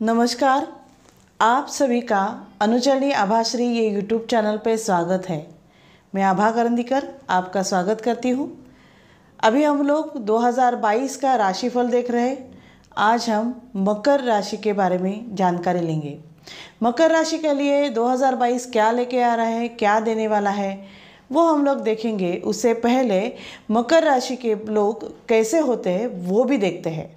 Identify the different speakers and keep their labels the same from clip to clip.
Speaker 1: नमस्कार। आप सभी का अनुचरणी आभाश्री ये यूट्यूब चैनल पे स्वागत है। मैं आभा करंदीकर आपका स्वागत करती हूँ। अभी हम लोग 2022 का राशिफल देख रहे हैं। आज हम मकर राशि के बारे में जानकारी लेंगे। मकर राशि के लिए 2022 क्या लेके आ रहा है, क्या देने वाला है, वो हम लोग देखेंगे। उससे पहले मकर राशि के लोग कैसे होते हैं वो भी देखते हैं।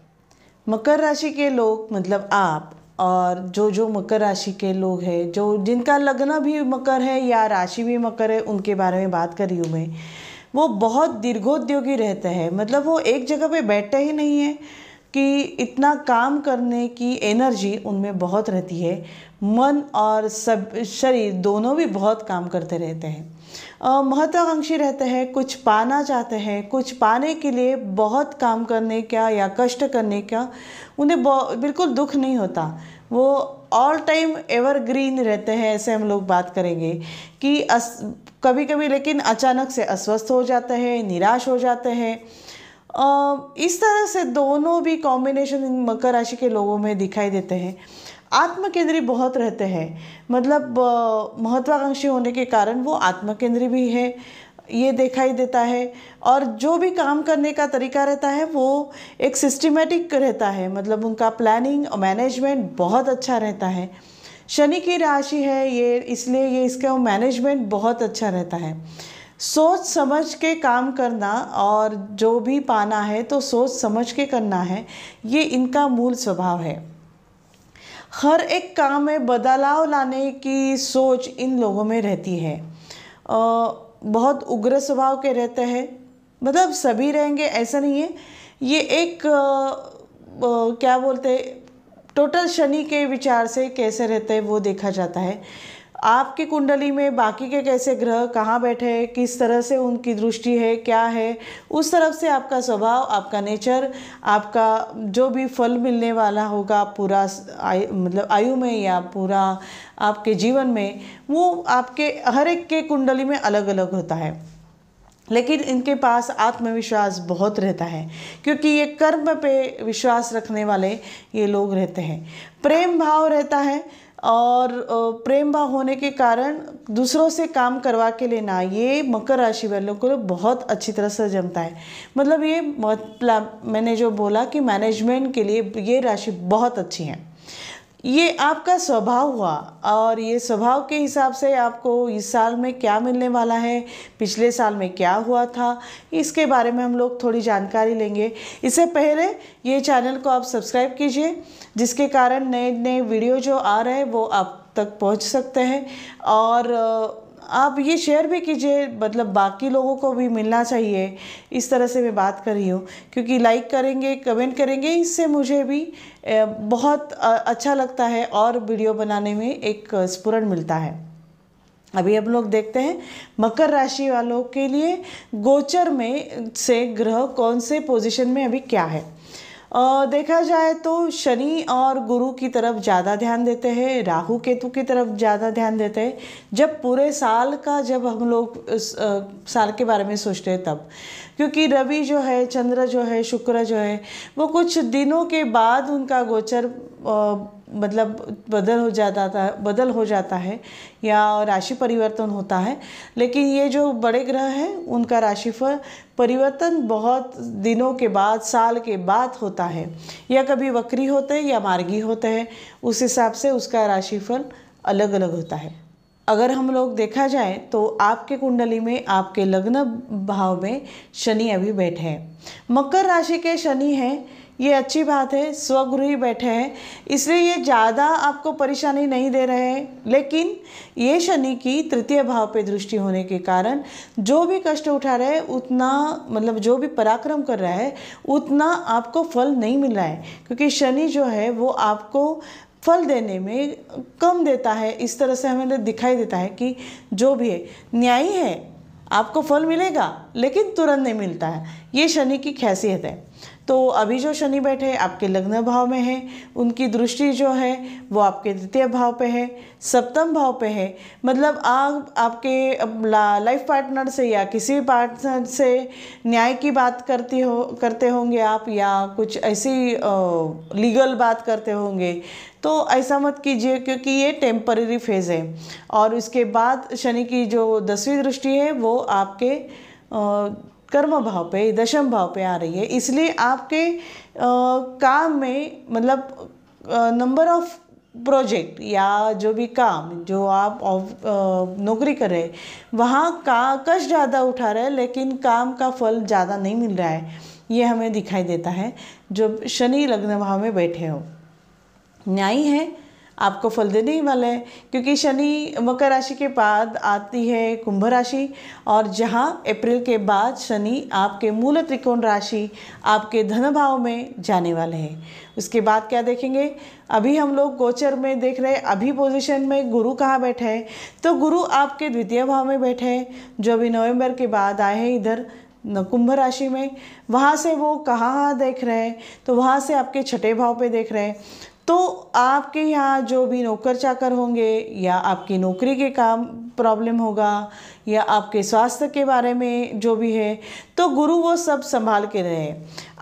Speaker 1: मकर राशि के लोग मतलब आप और जो मकर राशि के लोग हैं, जो जिनका लग्न भी मकर है या राशि भी मकर है, उनके बारे में बात कर रही हूँ मैं। वो बहुत दीर्घोद्योगी रहते हैं। मतलब वो एक जगह पे बैठते ही नहीं है कि इतना काम करने की एनर्जी उनमें बहुत रहती है। मन और सब शरीर दोनों भी बहुत काम करते रहते हैं। महत्वाकांक्षी रहते हैं, कुछ पाना चाहते हैं, कुछ पाने के लिए बहुत काम करने का या कष्ट करने का उन्हें बिल्कुल दुख नहीं होता। वो ऑल टाइम एवरग्रीन रहते हैं, ऐसे हम लोग बात करेंगे कि कभी कभी लेकिन अचानक से अस्वस्थ हो जाते हैं, निराश हो जाते हैं। इस तरह से दोनों भी कॉम्बिनेशन मकर राशि के लोगों में दिखाई देते हैं। आत्मकेंद्री बहुत रहते हैं। मतलब महत्वाकांक्षी होने के कारण वो आत्मकेंद्री भी है, ये दिखाई देता है। और जो भी काम करने का तरीका रहता है वो एक सिस्टमेटिक रहता है। मतलब उनका प्लानिंग और मैनेजमेंट बहुत अच्छा रहता है। शनि की राशि है ये, इसलिए ये इसका मैनेजमेंट बहुत अच्छा रहता है। सोच समझ के काम करना और जो भी पाना है तो सोच समझ के करना है, ये इनका मूल स्वभाव है। हर एक काम में बदलाव लाने की सोच इन लोगों में रहती है। बहुत उग्र स्वभाव के रहते हैं। मतलब सभी रहेंगे ऐसा नहीं है। ये एक क्या बोलते हैं, टोटल शनि के विचार से कैसे रहते हैं वो देखा जाता है। आपकी कुंडली में बाकी के कैसे ग्रह कहाँ बैठे हैं, किस तरह से उनकी दृष्टि है, क्या है, उस तरफ से आपका स्वभाव, आपका नेचर, आपका जो भी फल मिलने वाला होगा पूरा मतलब आयु में या पूरा आपके जीवन में, वो आपके हर एक के कुंडली में अलग अलग होता है। लेकिन इनके पास आत्मविश्वास बहुत रहता है क्योंकि ये कर्म पे विश्वास रखने वाले ये लोग रहते हैं। प्रेम भाव रहता है और प्रेम भाव होने के कारण दूसरों से काम करवा के लेना, ये मकर राशि वालों को बहुत अच्छी तरह से जमता है। मतलब ये मैंने जो बोला कि मैनेजमेंट के लिए ये राशि बहुत अच्छी है। ये आपका स्वभाव हुआ और ये स्वभाव के हिसाब से आपको इस साल में क्या मिलने वाला है, पिछले साल में क्या हुआ था, इसके बारे में हम लोग थोड़ी जानकारी लेंगे। इससे पहले ये चैनल को आप सब्सक्राइब कीजिए, जिसके कारण नए नए वीडियो जो आ रहे हैं वो आप तक पहुंच सकते हैं। और आप ये शेयर भी कीजिए, मतलब बाकी लोगों को भी मिलना चाहिए। इस तरह से मैं बात कर रही हूँ क्योंकि लाइक करेंगे, कमेंट करेंगे, इससे मुझे भी बहुत अच्छा लगता है और वीडियो बनाने में एक स्फुरन मिलता है। अभी हम लोग देखते हैं मकर राशि वालों के लिए गोचर में से ग्रह कौन से पोजीशन में अभी क्या है। देखा जाए तो शनि और गुरु की तरफ ज़्यादा ध्यान देते हैं, राहु केतु की तरफ ज़्यादा ध्यान देते हैं। जब पूरे साल का जब हम लोग साल के बारे में सोचते हैं तब, क्योंकि रवि जो है, चंद्र जो है, शुक्र जो है, वो कुछ दिनों के बाद उनका गोचर मतलब बदल हो जाता है या राशि परिवर्तन होता है। लेकिन ये जो बड़े ग्रह हैं उनका राशिफल परिवर्तन बहुत दिनों के बाद, साल के बाद होता है, या कभी वक्री होते हैं या मार्गी होते हैं। उस हिसाब से उसका राशिफल अलग अलग होता है। अगर हम लोग देखा जाए तो आपके कुंडली में आपके लग्न भाव में शनि अभी बैठे हैं। मकर राशि के शनि हैं, ये अच्छी बात है, स्वगृही बैठे हैं, इसलिए ये ज़्यादा आपको परेशानी नहीं दे रहे हैं। लेकिन ये शनि की तृतीय भाव पे दृष्टि होने के कारण जो भी कष्ट उठा रहे हैं उतना, मतलब जो भी पराक्रम कर रहा है उतना आपको फल नहीं मिल रहा है, क्योंकि शनि जो है वो आपको फल देने में कम देता है। इस तरह से हमें दिखाई देता है कि जो भी है न्यायी है, आपको फल मिलेगा लेकिन तुरंत नहीं मिलता है। ये शनि की खासियत है। तो अभी जो शनि बैठे आपके लग्न भाव में है, उनकी दृष्टि जो है वो आपके तृतीय भाव पे है, सप्तम भाव पे है। मतलब आप आपके लाइफ पार्टनर से या किसी भी पार्टनर से न्याय की बात करते होंगे आप, या कुछ ऐसी लीगल बात करते होंगे। तो ऐसा मत कीजिए, क्योंकि ये टेम्पररी फेज़ है। और उसके बाद शनि की जो 10वीं दृष्टि है वो आपके कर्म भाव पे, दशम भाव पे आ रही है। इसलिए आपके काम में, मतलब नंबर ऑफ प्रोजेक्ट या जो भी काम जो आप नौकरी कर रहे हैं, वहाँ का कष्ट ज़्यादा उठा रहे हैं, लेकिन काम का फल ज़्यादा नहीं मिल रहा है। ये हमें दिखाई देता है जब शनि लग्न भाव में बैठे हो। न्यायी है, आपको फल देने ही वाला है, क्योंकि शनि मकर राशि के बाद आती है कुंभ राशि, और जहां अप्रैल के बाद शनि आपके मूल त्रिकोण राशि आपके धन भाव में जाने वाले हैं। उसके बाद क्या देखेंगे, अभी हम लोग गोचर में देख रहे हैं, अभी पोजीशन में गुरु कहाँ बैठे हैं, तो गुरु आपके द्वितीय भाव में बैठे हैं, जो अभी नवंबर के बाद आए हैं इधर कुंभ राशि में। वहाँ से वो कहाँ देख रहे हैं, तो वहाँ से आपके छठे भाव पे देख रहे हैं। तो आपके यहाँ जो भी नौकर चाकर होंगे, या आपकी नौकरी के काम प्रॉब्लम होगा, या आपके स्वास्थ्य के बारे में जो भी है, तो गुरु वो सब संभाल के रहे।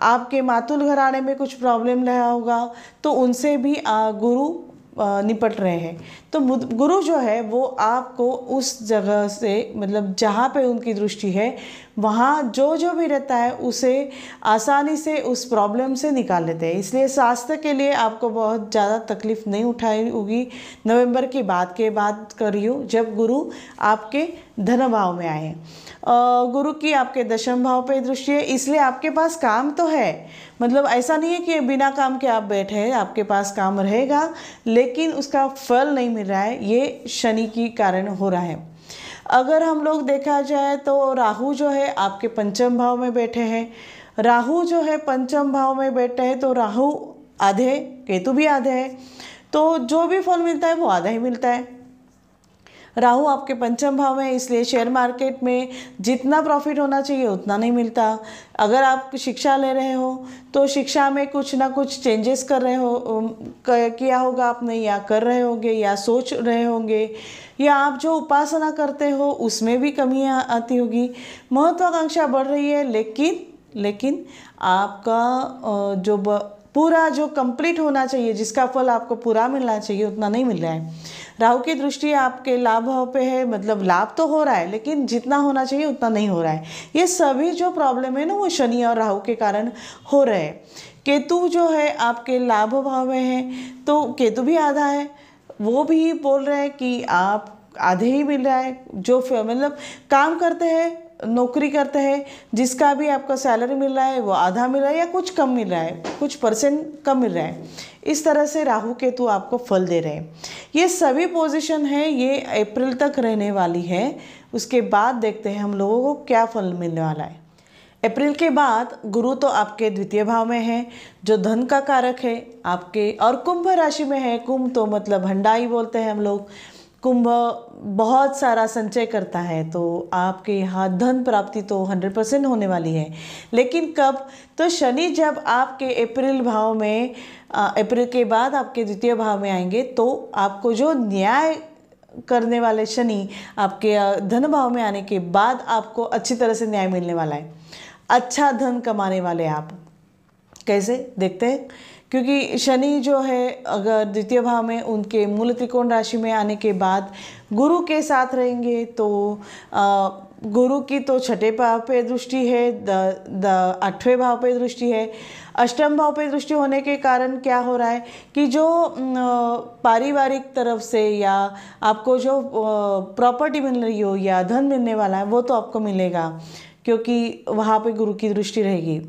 Speaker 1: आपके मातुल घराने में कुछ प्रॉब्लम रहा होगा, तो उनसे भी गुरु निपट रहे हैं। तो गुरु जो है वो आपको उस जगह से, मतलब जहाँ पे उनकी दृष्टि है, वहाँ जो भी रहता है उसे आसानी से उस प्रॉब्लम से निकाल लेते हैं। इसलिए स्वास्थ्य के लिए आपको बहुत ज़्यादा तकलीफ नहीं उठाई होगी। नवंबर की बात के बाद करियो, जब गुरु आपके धन भाव में आए। गुरु की आपके दशम भाव पे दृष्टि है, इसलिए आपके पास काम तो है। मतलब ऐसा नहीं है कि बिना काम के आप बैठे हैं, आपके पास काम रहेगा, लेकिन उसका फल नहीं मिल रहा है। ये शनि के कारण हो रहा है। अगर हम लोग देखा जाए तो राहु जो है आपके पंचम भाव में बैठे हैं। राहु जो है पंचम भाव में बैठे हैं, तो राहु आधे, केतु भी आधे है, तो जो भी फल मिलता है वो आधा ही मिलता है। राहु आपके पंचम भाव में, इसलिए शेयर मार्केट में जितना प्रॉफिट होना चाहिए उतना नहीं मिलता। अगर आप शिक्षा ले रहे हो तो शिक्षा में कुछ ना कुछ चेंजेस कर रहे हो, किया होगा आपने, या कर रहे होंगे, या सोच रहे होंगे, या आप जो उपासना करते हो उसमें भी कमियां आती होगी। महत्वाकांक्षा बढ़ रही है, लेकिन आपका जो पूरा जो कंप्लीट होना चाहिए, जिसका फल आपको पूरा मिलना चाहिए, उतना नहीं मिल रहा है। राहु की दृष्टि आपके लाभ भाव पे है, मतलब लाभ तो हो रहा है, लेकिन जितना होना चाहिए उतना नहीं हो रहा है। ये सभी जो प्रॉब्लम है ना, वो शनि और राहु के कारण हो रहे हैं। केतु जो है आपके लाभ भाव में है, तो केतु भी आधा है। वो भी बोल रहे हैं कि आप आधे ही मिल रहा है। जो मतलब काम करते हैं, नौकरी करते हैं, जिसका भी आपका सैलरी मिल रहा है वो आधा मिल रहा है, या कुछ कम मिल रहा है, कुछ परसेंट कम मिल रहा है। इस तरह से राहु केतु आपको फल दे रहे हैं। ये सभी पोजीशन है, ये अप्रैल तक रहने वाली है। उसके बाद देखते हैं हम लोगों को क्या फल मिलने वाला है। अप्रैल के बाद गुरु तो आपके द्वितीय भाव में है, जो धन का कारक है आपके, और कुंभ राशि में है। कुंभ तो मतलब भंडाई बोलते हैं हम लोग। कुंभ बहुत सारा संचय करता है, तो आपके यहाँ धन प्राप्ति तो 100% होने वाली है। लेकिन कब, तो शनि जब आपके अप्रैल भाव में, अप्रैल के बाद आपके द्वितीय भाव में आएंगे, तो आपको जो न्याय करने वाले शनि आपके धन भाव में आने के बाद आपको अच्छी तरह से न्याय मिलने वाला है। अच्छा धन कमाने वाले आप। कैसे देखते हैं, क्योंकि शनि जो है अगर द्वितीय भाव में, उनके मूल त्रिकोण राशि में आने के बाद गुरु के साथ रहेंगे, तो गुरु की तो छठे भाव पे दृष्टि है, 8वें भाव पे दृष्टि है। अष्टम भाव पे दृष्टि होने के कारण क्या हो रहा है कि जो पारिवारिक तरफ से, या आपको जो प्रॉपर्टी मिल रही हो या धन मिलने वाला है, वो तो आपको मिलेगा, क्योंकि वहाँ पे गुरु की दृष्टि रहेगी।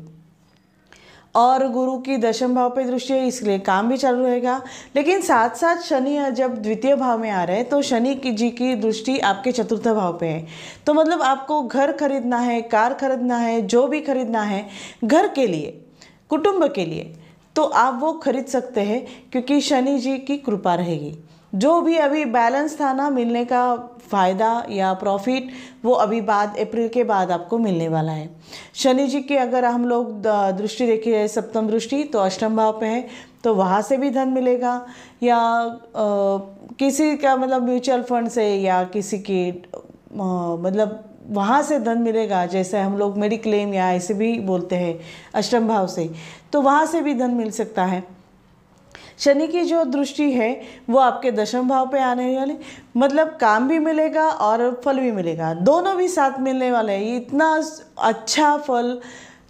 Speaker 1: और गुरु की दशम भाव पे दृष्टि है, इसलिए काम भी चालू रहेगा। लेकिन साथ साथ शनि जब द्वितीय भाव में आ रहे हैं, तो शनि जी की दृष्टि आपके चतुर्थ भाव पे है। तो मतलब आपको घर खरीदना है, कार खरीदना है, जो भी खरीदना है घर के लिए, कुटुंब के लिए, तो आप वो खरीद सकते हैं, क्योंकि शनि जी की कृपा रहेगी। जो भी अभी बैलेंस था ना मिलने का फ़ायदा या प्रॉफिट, वो अभी बाद अप्रैल के बाद आपको मिलने वाला है। शनि जी की अगर हम लोग दृष्टि देखी जाए, सप्तम दृष्टि, तो अष्टम भाव पे है, तो वहाँ से भी धन मिलेगा, या किसी का मतलब म्यूचुअल फंड से या किसी की मतलब वहाँ से धन मिलेगा, जैसे हम लोग मेडिक्लेम या ऐसे भी बोलते हैं अष्टम भाव से, तो वहाँ से भी धन मिल सकता है। शनि की जो दृष्टि है वो आपके दशम भाव पे आने वाले, मतलब काम भी मिलेगा और फल भी मिलेगा, दोनों भी साथ मिलने वाले हैं। ये इतना अच्छा फल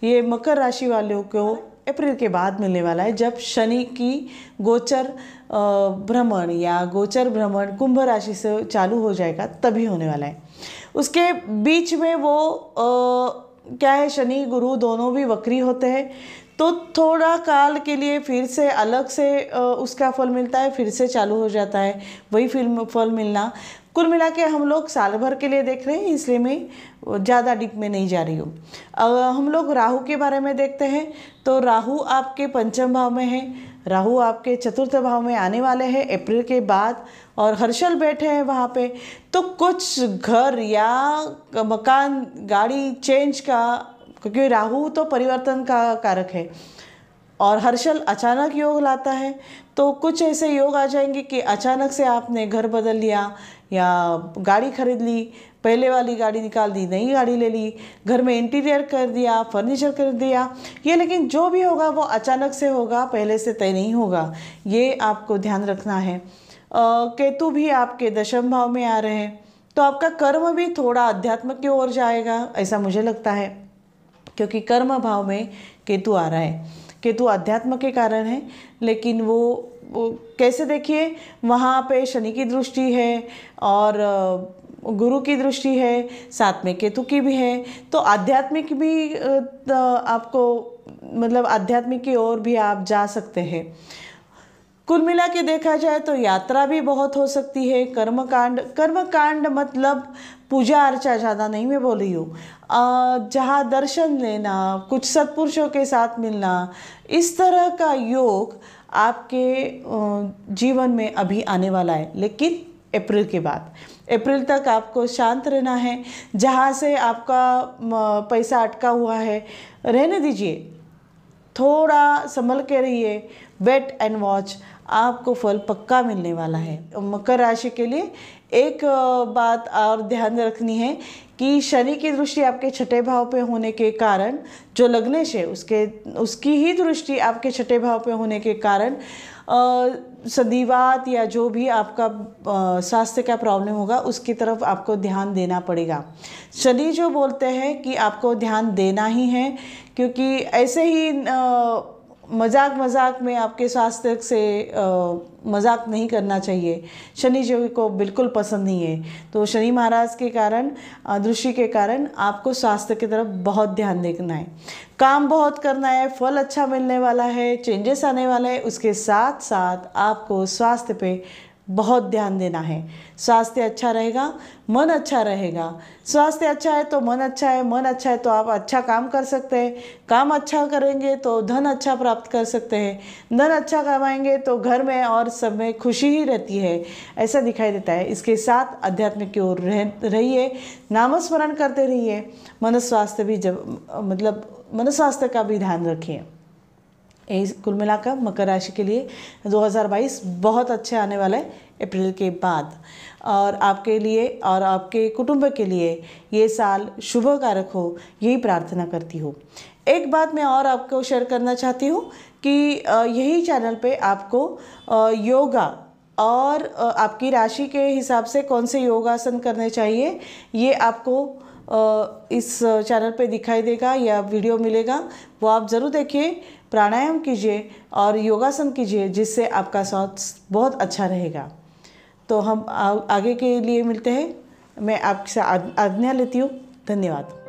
Speaker 1: ये मकर राशि वालों को अप्रैल के बाद मिलने वाला है, जब शनि की गोचर भ्रमण या गोचर भ्रमण कुंभ राशि से चालू हो जाएगा, तभी होने वाला है। उसके बीच में वो क्या है, शनि गुरु दोनों भी वक्री होते हैं, तो थोड़ा काल के लिए फिर से अलग से उसका फल मिलता है, फिर से चालू हो जाता है वही फल मिलना। कुल मिला के हम लोग साल भर के लिए देख रहे हैं, इसलिए मैं ज़्यादा डीप में नहीं जा रही हूँ। हम लोग राहु के बारे में देखते हैं, तो राहु आपके पंचम भाव में है, राहु आपके चतुर्थ भाव में आने वाले हैं अप्रैल के बाद, और हर्षल बैठे हैं वहाँ पे। तो कुछ घर या मकान गाड़ी चेंज का, क्योंकि राहु तो परिवर्तन का कारक है और हर्षल अचानक योग लाता है, तो कुछ ऐसे योग आ जाएंगे कि अचानक से आपने घर बदल लिया या गाड़ी खरीद ली, पहले वाली गाड़ी निकाल दी, नई गाड़ी ले ली, घर में इंटीरियर कर दिया, फर्नीचर कर दिया, ये लेकिन जो भी होगा वो अचानक से होगा, पहले से तय नहीं होगा, ये आपको ध्यान रखना है। केतु भी आपके दशम भाव में आ रहे हैं, तो आपका कर्म भी थोड़ा अध्यात्म की ओर जाएगा, ऐसा मुझे लगता है, क्योंकि कर्म भाव में केतु आ रहा है। केतु अध्यात्म के कारण है, लेकिन वो कैसे देखिए, वहाँ पे शनि की दृष्टि है और गुरु की दृष्टि है, साथ में केतु की भी है, तो आध्यात्मिक भी आपको मतलब आध्यात्मिक की ओर भी आप जा सकते हैं। कुल मिला के देखा जाए तो यात्रा भी बहुत हो सकती है। कर्मकांड मतलब पूजा अर्चा ज़्यादा नहीं मैं बोल रही हूँ, जहाँ दर्शन लेना, कुछ सत्पुरुषों के साथ मिलना, इस तरह का योग आपके जीवन में अभी आने वाला है, लेकिन अप्रैल के बाद। अप्रैल तक आपको शांत रहना है, जहाँ से आपका पैसा अटका हुआ है रहने दीजिए, थोड़ा संभल के रहिए, वेट एंड वॉच, आपको फल पक्का मिलने वाला है। मकर राशि के लिए एक बात और ध्यान रखनी है कि शनि की दृष्टि आपके छठे भाव पे होने के कारण, जो लग्नेश है उसकी ही दृष्टि आपके छठे भाव पे होने के कारण संधिवात या जो भी आपका स्वास्थ्य का प्रॉब्लम होगा उसकी तरफ आपको ध्यान देना पड़ेगा। शनि जो बोलते हैं कि आपको ध्यान देना ही है, क्योंकि ऐसे ही मजाक में आपके स्वास्थ्य से मजाक नहीं करना चाहिए, शनि जी को बिल्कुल पसंद नहीं है। तो शनि महाराज के कारण, दृष्टि के कारण आपको स्वास्थ्य की तरफ बहुत ध्यान देना है, काम बहुत करना है, फल अच्छा मिलने वाला है, चेंजेस आने वाला है, उसके साथ साथ आपको स्वास्थ्य पे बहुत ध्यान देना है। स्वास्थ्य अच्छा रहेगा, मन अच्छा रहेगा, स्वास्थ्य अच्छा है तो मन अच्छा है, मन अच्छा है तो आप अच्छा काम कर सकते हैं, काम अच्छा करेंगे तो धन अच्छा प्राप्त कर सकते हैं, धन अच्छा कमाएंगे तो घर में और सब में खुशी ही रहती है, ऐसा दिखाई देता है। इसके साथ आध्यात्मिक की ओर रहिए, नामस्मरण करते रहिए, मन स्वास्थ्य भी मन स्वास्थ्य का भी ध्यान रखिए। कुल मिलाकर मकर राशि के लिए 2022 बहुत अच्छे आने वाला है अप्रैल के बाद, और आपके लिए और आपके कुटुंब के लिए ये साल शुभकारक हो, यही प्रार्थना करती हूँ। एक बात मैं और आपको शेयर करना चाहती हूँ कि यही चैनल पे आपको योगा और आपकी राशि के हिसाब से कौन से योगासन करने चाहिए, ये आपको इस चैनल पे दिखाई देगा या वीडियो मिलेगा, वो आप ज़रूर देखिए, प्राणायाम कीजिए और योगासन कीजिए, जिससे आपका स्वास्थ्य बहुत अच्छा रहेगा। तो हम आगे के लिए मिलते हैं। मैं आपसे आज्ञा लेती हूँ। धन्यवाद।